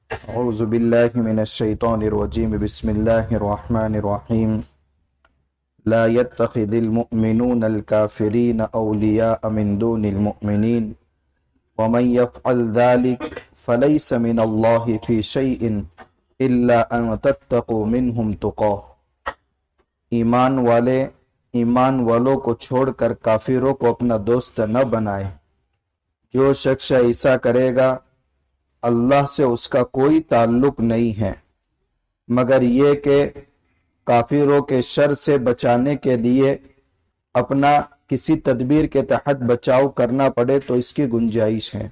اعوذ باللہ من الشیطان الرجیم بسم اللہ الرحمن الرحیم لا يتخذ المؤمنون الكافرین اولیاء من دون المؤمنین ومن يفعل ذلك فليس من اللہ فی شیء الا ان تتقوا منهم تقاة۔ ایمان والوں کو چھوڑ کر کافروں کو اپنا دوست نہ بنائے۔ جو شخص ایسا کرے گا اللہ سے اس کا کوئی تعلق نہیں ہے مگر یہ کہ کافروں کے شر سے بچانے کے لیے اپنا کسی تدبیر کے تحت بچاؤ کرنا پڑے تو اس کی گنجائش ہے،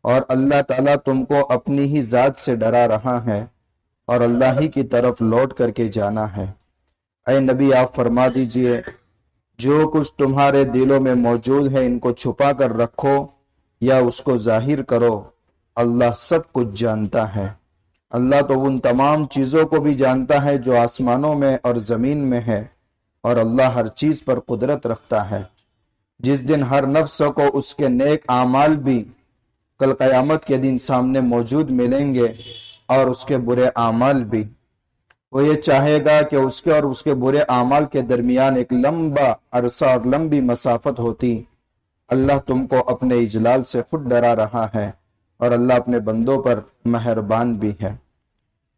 اور اللہ تعالیٰ تم کو اپنی ہی ذات سے ڈرا رہا ہے اور اللہ ہی کی طرف لوٹ کر کے جانا ہے۔ اے نبی آپ فرما دیجئے جو کچھ تمہارے دلوں میں موجود ہے ان کو چھپا کر رکھو یا اس کو ظاہر کرو، اللہ سب کچھ جانتا ہے۔ اللہ تو ان تمام چیزوں کو بھی جانتا ہے جو آسمانوں میں اور زمین میں ہے، اور اللہ ہر چیز پر قدرت رکھتا ہے۔ جس دن ہر نفس کو اس کے نیک اعمال بھی کل قیامت کے دن سامنے موجود ملیں گے اور اس کے برے اعمال بھی، وہ یہ چاہے گا کہ اس کے اور اس کے برے اعمال کے درمیان ایک لمبا عرصہ اور لمبی مسافت ہوتی۔ اللہ تم کو اپنے اجلال سے خود ڈرا رہا ہے اور اللہ اپنے بندوں پر مہربان بھی ہے۔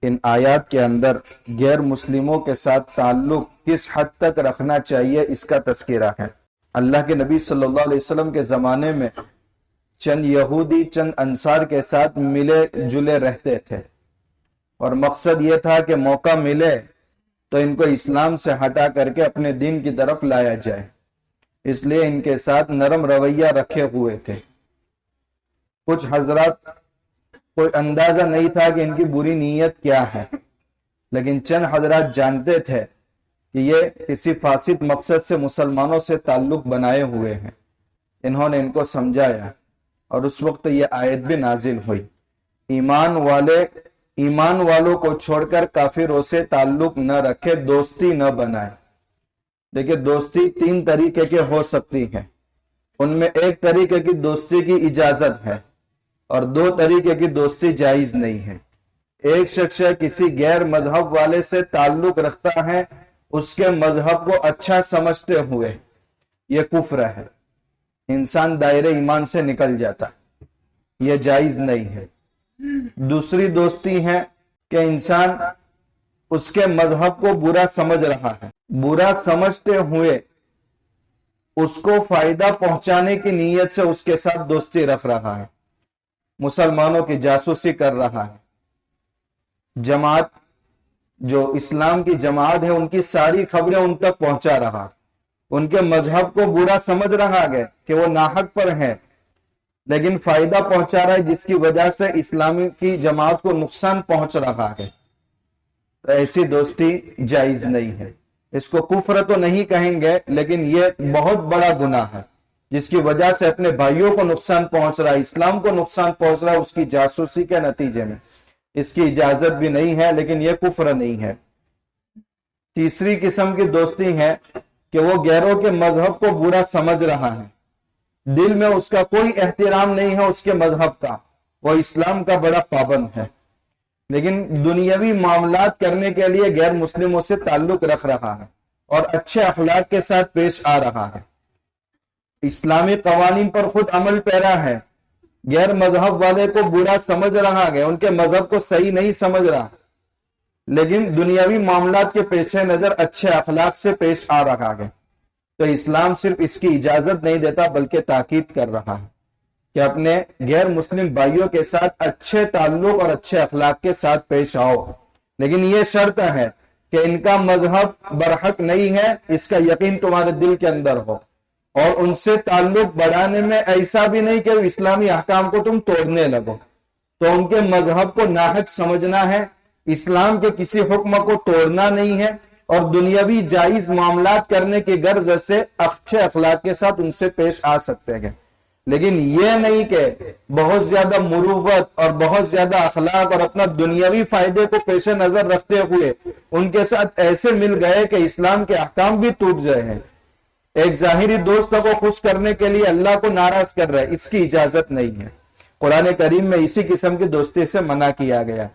ان آیات کے اندر غیر مسلموں کے ساتھ تعلق کس حد تک رکھنا چاہیے اس کا تذکرہ ہے۔ اللہ کے نبی صلی اللہ علیہ وسلم کے زمانے میں چند یہودی چند انصار کے ساتھ ملے جلے رہتے تھے، اور مقصد یہ تھا کہ موقع ملے تو ان کو اسلام سے ہٹا کر کے اپنے دین کی طرف لایا جائے، اس لیے ان کے ساتھ نرم رویہ رکھے ہوئے تھے۔ کچھ حضرات کوئی اندازہ نہیں تھا کہ ان کی بری نیت کیا ہے، لیکن چند حضرات جانتے تھے کہ یہ کسی فاسد مقصد سے مسلمانوں سے تعلق بنائے ہوئے ہیں۔ انہوں نے ان کو سمجھایا اور اس وقت یہ آیت بھی نازل ہوئی، ایمان والوں کو چھوڑ کر کافروں سے تعلق نہ رکھے، دوستی نہ بنائے۔ دیکھیں دوستی تین طریقے کے ہو سکتی ہے، ان میں ایک طریقے کی دوستی کی اجازت ہے اور دو طریقے کی دوستی جائز نہیں ہے۔ ایک شخص کسی غیر مذہب والے سے تعلق رکھتا ہے اس کے مذہب کو اچھا سمجھتے ہوئے، یہ کفر ہے، انسان دائرے ایمان سے نکل جاتا ہے، یہ جائز نہیں ہے۔ دوسری دوستی ہے کہ انسان اس کے مذہب کو برا سمجھ رہا ہے، برا سمجھتے ہوئے اس کو فائدہ پہنچانے کی نیت سے اس کے ساتھ دوستی رکھ رہا ہے، مسلمانوں کی جاسوسی کر رہا ہے، جماعت جو اسلام کی جماعت ہے ان کی ساری خبریں ان تک پہنچا رہا ہے، ان کے مذہب کو برا سمجھ رہا ہے کہ وہ ناحق پر ہے، لیکن فائدہ پہنچا رہا ہے جس کی وجہ سے اسلامی کی جماعت کو نقصان پہنچ رہا ہے، تو ایسی دوستی جائز نہیں ہے۔ اس کو کفر تو نہیں کہیں گے، لیکن یہ بہت بڑا گناہ ہے جس کی وجہ سے اپنے بھائیوں کو نقصان پہنچ رہا ہے، اسلام کو نقصان پہنچ رہا ہے اس کی جاسوسی کے نتیجے میں۔ اس کی اجازت بھی نہیں ہے، لیکن یہ کفر نہیں ہے۔ تیسری قسم کی دوستی ہے کہ وہ غیروں کے مذہب کو برا سمجھ رہا ہے، دل میں اس کا کوئی احترام نہیں ہے اس کے مذہب کا، وہ اسلام کا بڑا پابند ہے، لیکن دنیاوی معاملات کرنے کے لیے غیر مسلموں سے تعلق رکھ رہا ہے اور اچھے اخلاق کے ساتھ پیش آ رہا ہے، اسلامی قوانین پر خود عمل پیرا ہے، غیر مذہب والے کو برا سمجھ رہا ہے، ان کے مذہب کو صحیح نہیں سمجھ رہا، لیکن دنیاوی معاملات کے پیش نظر اچھے اخلاق سے پیش آ رہا ہے، تو اسلام صرف اس کی اجازت نہیں دیتا بلکہ تاکید کر رہا ہے کہ اپنے غیر مسلم بھائیوں کے ساتھ اچھے تعلق اور اچھے اخلاق کے ساتھ پیش آؤ، لیکن یہ شرط ہے کہ ان کا مذہب برحق نہیں ہے، اس کا یقین تمہارے دل کے اندر ہو، اور ان سے تعلق بڑھانے میں ایسا بھی نہیں کہ اسلامی احکام کو تم توڑنے لگو، تو ان کے مذہب کو ناحق سمجھنا ہے، اسلام کے کسی حکم کو توڑنا نہیں ہے، اور دنیاوی جائز معاملات کرنے کی غرض سے اچھے اخلاق کے ساتھ ان سے پیش آ سکتے ہیں، لیکن یہ نہیں کہ بہت زیادہ مروت اور بہت زیادہ اخلاق اور اپنا دنیاوی فائدے کو پیش نظر رکھتے ہوئے ان کے ساتھ ایسے مل گئے کہ اسلام کے احکام بھی ٹوٹ گئے ہیں، ایک ظاہری دوست کو خوش کرنے کے لیے اللہ کو ناراض کر رہے، اس کی اجازت نہیں ہے۔ قرآن کریم میں اسی قسم کی دوستی سے منع کیا گیا،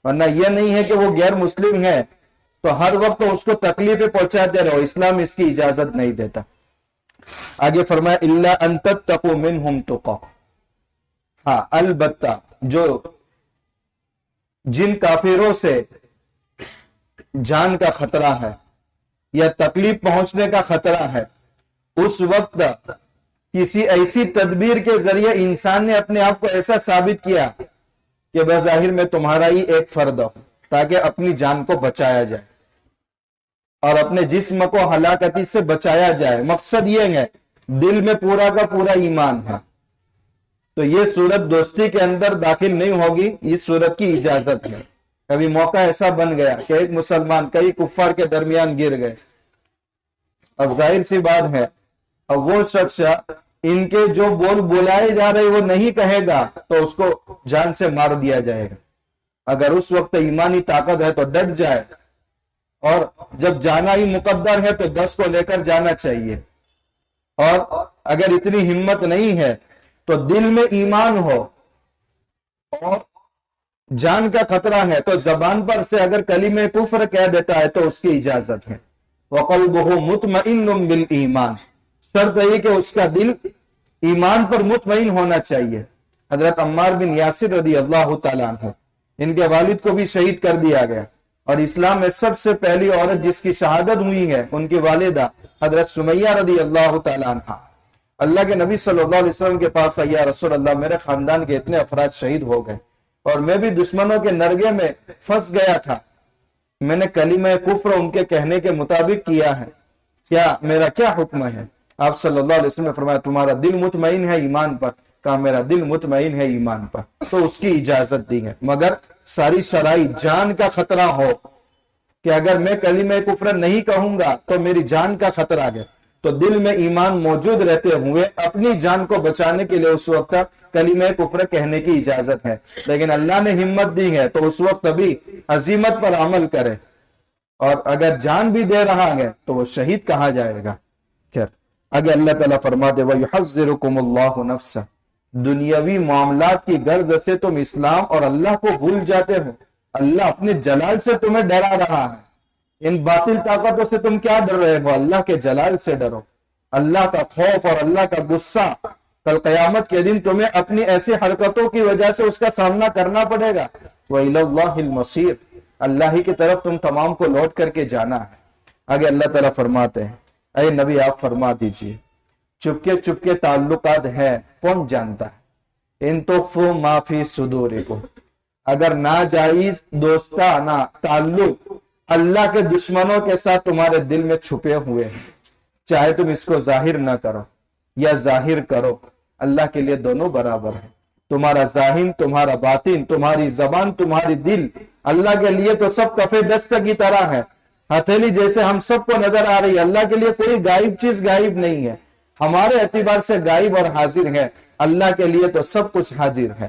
ورنہ یہ نہیں ہے کہ وہ غیر مسلم ہے تو ہر وقت اس کو تکلیفیں پہنچاتے رہو، اسلام اس کی اجازت نہیں دیتا۔ آگے فرمایا الا ان تتقوا منهم تقا، ہاں البتہ جو جن کافروں سے جان کا خطرہ ہے یا تکلیف پہنچنے کا خطرہ ہے، اس وقت کسی ایسی تدبیر کے ذریعے انسان نے اپنے آپ کو ایسا ثابت کیا کہ بظاہر میں تمہارا ہی ایک فرد ہو، تاکہ اپنی جان کو بچایا جائے اور اپنے جسم کو ہلاکتی سے بچایا جائے۔ مقصد یہ ہے دل میں پورا کا پورا ایمان ہے، تو یہ صورت دوستی کے اندر داخل نہیں ہوگی، اس صورت کی اجازت ہے۔ کبھی موقع ایسا بن گیا کہ ایک مسلمان کئی کفار کے درمیان گر گئے، اب ظاہر سی بات ہے اب وہ شخص ان کے جو بول بلائے جا رہے وہ نہیں کہے گا تو اس کو جان سے مار دیا جائے گا۔ اگر اس وقت ایمانی طاقت ہے تو ڈٹ جائے، اور جب جانا ہی مقدر ہے تو 10 کو لے کر جانا چاہیے، اور اگر اتنی ہمت نہیں ہے تو دل میں ایمان ہو اور جان کا خطرہ ہے تو زبان پر سے اگر کلمہ کفر کہہ دیتا ہے تو اس کی اجازت ہے۔ وَقَلْبُهُ مُطْمَئِنٌ بِالْإِيمَانِ، شرط ہے کہ اس کا دل ایمان پر مطمئن ہونا چاہیے۔ حضرت عمار بن یاسر رضی اللہ تعالیٰ عنہ، ان کے والد کو بھی شہید کر دیا گیا، اور اسلام میں سب سے پہلی عورت جس کی شہادت ہوئی ہے ان کی والدہ حضرت سمیہ رضی اللہ تعالیٰ عنہ، اللہ کے نبی صلی اللہ علیہ وسلم کے پاس آئی، یا رسول اللہ میرے خاندان کے اتنے افراد شہید ہو گئے اور میں بھی دشمنوں کے نرگے میں پھنس گیا تھا، میں نے کلمہ کفر ان کے کہنے کے مطابق کیا ہے، کیا میرا کیا حکم ہے؟ آپ صلی اللہ علیہ وسلم نے فرمایا تمہارا دل مطمئن ہے ایمان پر؟ کہا میرا دل مطمئن ہے ایمان پر، تو اس کی اجازت دی ہے، مگر ساری شرائط جان کا خطرہ ہو کہ اگر میں کلمہ کفر نہیں کہوں گا تو میری جان کا خطرہ ہے، تو دل میں ایمان موجود رہتے ہوئے اپنی جان کو بچانے کے لیے اس وقت کلمہ کفر کہنے کی اجازت ہے۔ لیکن اللہ نے ہمت دی ہے تو اس وقت بھی عزیمت پر عمل کرے، اور اگر جان بھی دے رہا ہے تو وہ شہید کہا جائے گا۔ خیر اگر اللہ تعالیٰ فرماتے وَيُحَذِّرُكُمُ اللَّهُ نَفْسَهُ، دنیاوی معاملات کی غرض سے تم اسلام اور اللہ کو بھول جاتے ہو، اللہ اپنے جلال سے تمہیں ڈرا رہا ہے، ان باطل طاقتوں سے تم کیا ڈر رہے ہو؟ اللہ کے جلال سے ڈرو، اللہ کا خوف اور اللہ کا غصہ کل قیامت کے دن تمہیں اپنی ایسی حرکتوں کی وجہ سے اس کا سامنا کرنا پڑے گا۔ وَإِلَى اللَّهِ الْمَصِيرُ، اللہ ہی کی طرف تم تمام کو لوٹ کر کے جانا ہے۔ آگے اللہ تعالیٰ فرماتے ہیں اے نبی آپ فرما دیجئے چپکے چپکے تعلقات ہے کون جانتا ہے؟ ان تخفوا ما فی صدورکم، اگر ناجائز دوستانہ تعلق اللہ کے دشمنوں کے ساتھ تمہارے دل میں چھپے ہوئے ہیں، چاہے تم اس کو ظاہر نہ کرو یا ظاہر کرو، اللہ کے لیے دونوں برابر ہیں، تمہارا ظاہر تمہارا باطن، تمہاری زبان تمہاری دل، اللہ کے لیے تو سب کفے دست کی طرح ہے، ہتھیلی جیسے ہم سب کو نظر آ رہی ہے، اللہ کے لیے کوئی غائب چیز غائب نہیں ہے، ہمارے اعتبار سے غائب اور حاضر ہے، اللہ کے لیے تو سب کچھ حاضر ہے۔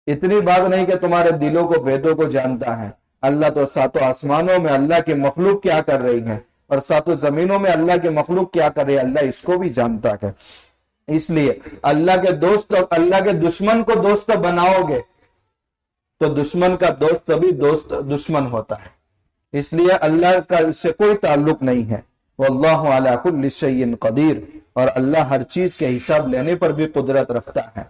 اتنی بات نہیں کہ تمہارے دلوں کو بھیدوں کو جانتا ہے، اللہ تو ساتوں آسمانوں میں اللہ کی مخلوق کیا کر رہی ہے اور ساتوں زمینوں میں اللہ کی مخلوق کیا کر رہی ہے، اللہ اس کو بھی جانتا ہے۔ اس لیے اللہ کے دوست اور اللہ کے دشمن کو دوست بناؤ گے تو دشمن کا دوست بھی دوست دشمن ہوتا ہے، اس لیے اللہ کا اس سے کوئی تعلق نہیں ہے۔ واللہ علی کل شیء قدیر، اور اللہ ہر چیز کے حساب لینے پر بھی قدرت رکھتا ہے۔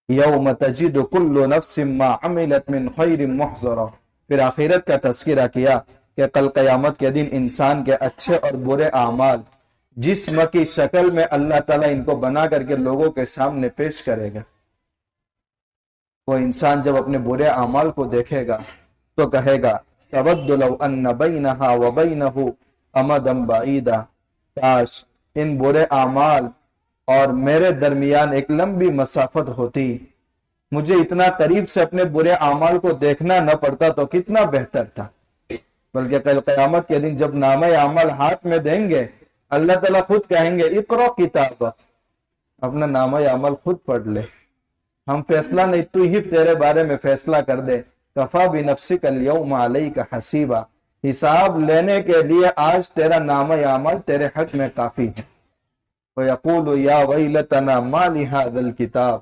یوم تجد کل نفس ما عملت من خیر محضرا، پھر آخرت کا تذکرہ کیا کہ کل قیامت کے دن انسان کے اچھے اور برے اعمال جسم کی شکل میں اللہ تعالیٰ ان کو بنا کر کے لوگوں کے سامنے پیش کرے گا۔ وہ انسان جب اپنے برے اعمال کو دیکھے گا تو کہے گا تود لو ان بینہا وبینہ امدا بعیدا، کاش ان برے اعمال اور میرے درمیان ایک لمبی مسافت ہوتی، مجھے اتنا قریب سے اپنے برے اعمال کو دیکھنا نہ پڑتا تو کتنا بہتر تھا۔ بلکہ کل قیامت کے دن جب نامہ اعمال ہاتھ میں دیں گے، اللہ تعالیٰ خود کہیں گے اقرأ کتابک، اپنا نامہ اعمال خود پڑھ لے، ہم فیصلہ نہیں، تو ہی تیرے بارے میں فیصلہ کر دے، کفا بنفسک اليوم علیک حسیبا، حساب لینے کے لیے آج تیرا نامہ اعمال تیرے حق میں کافی ہے۔ وَيَقُولُ يَا وَيْلَتَنَا مَا لِهَذَا الْكِتَابِ،